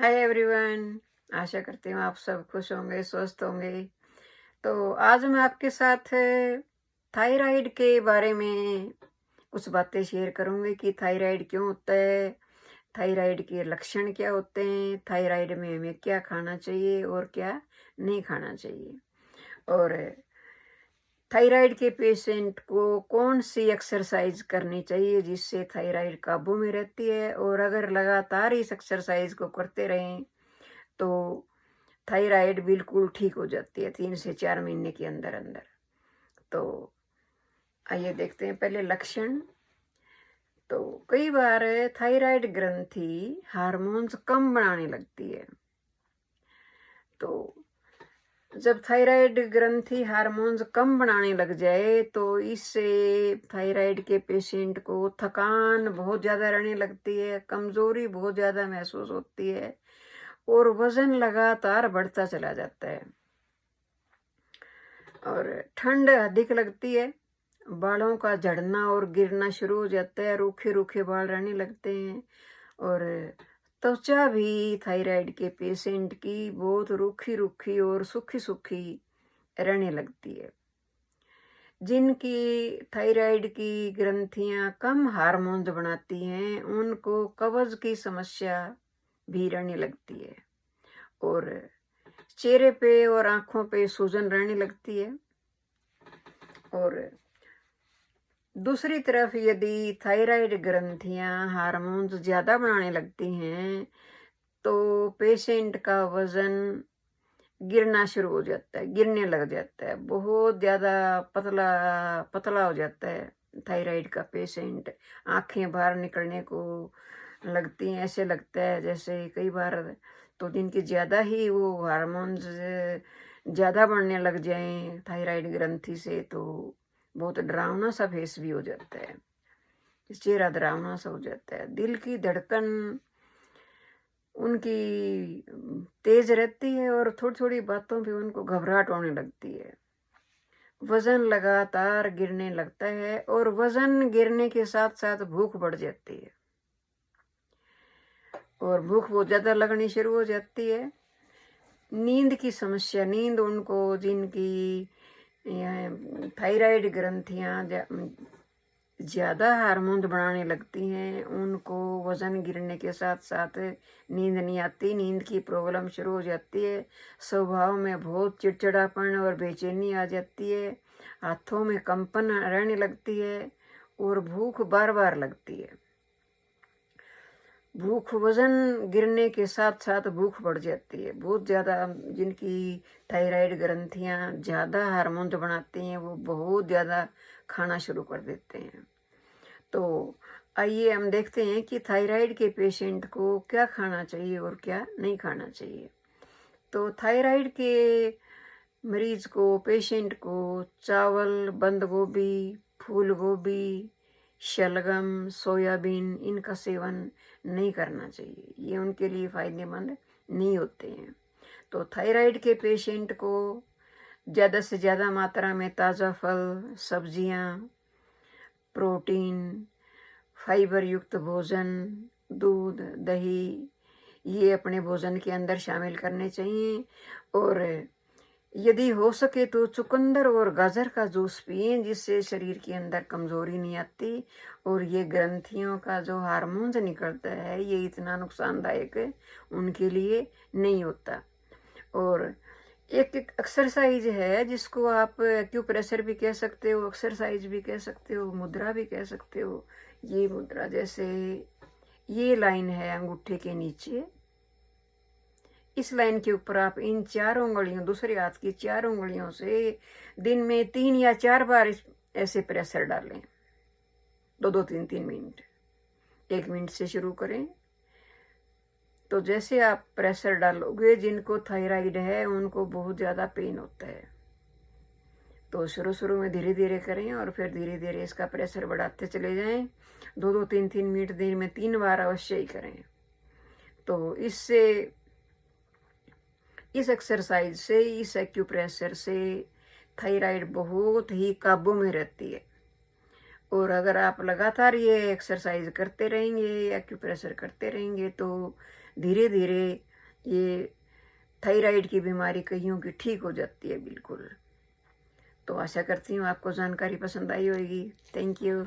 Hi everyone. आशा करती हूँ आप सब खुश होंगे, स्वस्थ होंगे। तो आज मैं आपके साथ थायराइड के बारे में कुछ बातें शेयर करूंगी कि थायराइड क्यों होता है, थायराइड के लक्षण क्या होते हैं, थायराइड में हमें क्या खाना चाहिए और क्या नहीं खाना चाहिए, और थायराइड के पेशेंट को कौन सी एक्सरसाइज करनी चाहिए जिससे थायराइड काबू में रहती है, और अगर लगातार इस एक्सरसाइज को करते रहें तो थायराइड बिल्कुल ठीक हो जाती है 3 से 4 महीने के अंदर अंदर। तो आइए देखते हैं पहले लक्षण। तो कई बार थायराइड ग्रंथि हार्मोन्स कम बनाने लगती है। तो जब थायराइड ग्रंथि हार्मोन्स कम बनाने लग जाए तो इससे थायराइड के पेशेंट को थकान बहुत ज़्यादा रहने लगती है, कमज़ोरी बहुत ज़्यादा महसूस होती है और वज़न लगातार बढ़ता चला जाता है, और ठंड अधिक लगती है, बालों का झड़ना और गिरना शुरू हो जाता है, रूखे रूखे बाल रहने लगते हैं, और त्वचा भी थायराइड के पेशेंट की बहुत रूखी रूखी और सूखी सूखी रहने लगती है। जिनकी थायराइड की ग्रंथियां कम हार्मोन्स बनाती हैं उनको कब्ज की समस्या भी रहने लगती है, और चेहरे पे और आंखों पे सूजन रहने लगती है। और दूसरी तरफ यदि थायराइड ग्रंथियां हार्मोन्स ज़्यादा बनाने लगती हैं तो पेशेंट का वज़न गिरना शुरू हो जाता है, गिरने लग जाता है, बहुत ज़्यादा पतला पतला हो जाता है थायराइड का पेशेंट। आंखें बाहर निकलने को लगती हैं, ऐसे लगता है जैसे कई बार तो जिनकी ज़्यादा ही वो हार्मोन्स ज़्यादा बढ़ने लग जाएं थायराइड ग्रंथि से तो बहुत डरावना सा फेस भी हो जाता है, चेहरा डरावना सा हो जाता है। दिल की धड़कन उनकी तेज रहती है और थोड़ी थोड़ी बातों पे उनको घबराहट होने लगती है। वजन लगातार गिरने लगता है और वजन गिरने के साथ साथ भूख बढ़ जाती है, और भूख बहुत ज्यादा लगनी शुरू हो जाती है। नींद की समस्या, नींद उनको जिनकी थायराइड ग्रंथियां ज़्यादा हार्मोन बनाने लगती हैं उनको वज़न गिरने के साथ साथ नींद नहीं आती, नींद की प्रॉब्लम शुरू हो जाती है, स्वभाव में बहुत चिड़चिड़ापन और बेचैनी आ जाती है, हाथों में कंपन रहने लगती है और भूख बार बार लगती है। भूख वज़न गिरने के साथ साथ भूख बढ़ जाती है बहुत ज़्यादा। जिनकी थायराइड ग्रंथियां ज़्यादा हार्मोन बनाती हैं वो बहुत ज़्यादा खाना शुरू कर देते हैं। तो आइए हम देखते हैं कि थायराइड के पेशेंट को क्या खाना चाहिए और क्या नहीं खाना चाहिए। तो थायराइड के मरीज को, पेशेंट को चावल, बंद गोभी, फूल गोभी, शलगम, सोयाबीन इनका सेवन नहीं करना चाहिए, ये उनके लिए फायदेमंद नहीं होते हैं। तो थायराइड के पेशेंट को ज़्यादा से ज़्यादा मात्रा में ताज़ा फल, सब्जियां, प्रोटीन, फाइबर युक्त भोजन, दूध, दही ये अपने भोजन के अंदर शामिल करने चाहिए, और यदि हो सके तो चुकंदर और गाजर का जूस पिएं जिससे शरीर के अंदर कमजोरी नहीं आती, और ये ग्रंथियों का जो हार्मोन्स निकलता है ये इतना नुकसानदायक उनके लिए नहीं होता। और एक एक एक्सरसाइज है जिसको आप एक्यूप्रेशर भी कह सकते हो, एक्सरसाइज भी कह सकते हो, मुद्रा भी कह सकते हो। ये मुद्रा जैसे ये लाइन है अंगूठे के नीचे, इस लाइन के ऊपर आप इन 4 उंगलियों, दूसरे हाथ की 4 उंगलियों से दिन में 3 या 4 बार ऐसे प्रेशर डालें, 2-2, 3-3 मिनट। 1 मिनट से शुरू करें। तो जैसे आप प्रेशर डालोगे, जिनको थायराइड है उनको बहुत ज़्यादा पेन होता है, तो शुरू शुरू में धीरे धीरे करें और फिर धीरे धीरे इसका प्रेशर बढ़ाते चले जाएं। 2-2, 3-3 मिनट दिन में 3 बार अवश्य ही करें। तो इससे, इस एक्सरसाइज से, इस एक्यूप्रेशर से थायराइड बहुत ही काबू में रहती है। और अगर आप लगातार ये एक्सरसाइज करते रहेंगे, एक्यूप्रेशर करते रहेंगे तो धीरे धीरे ये थायराइड की बीमारी कईयों की ठीक हो जाती है बिल्कुल। तो आशा करती हूँ आपको जानकारी पसंद आई होगी। Thank you.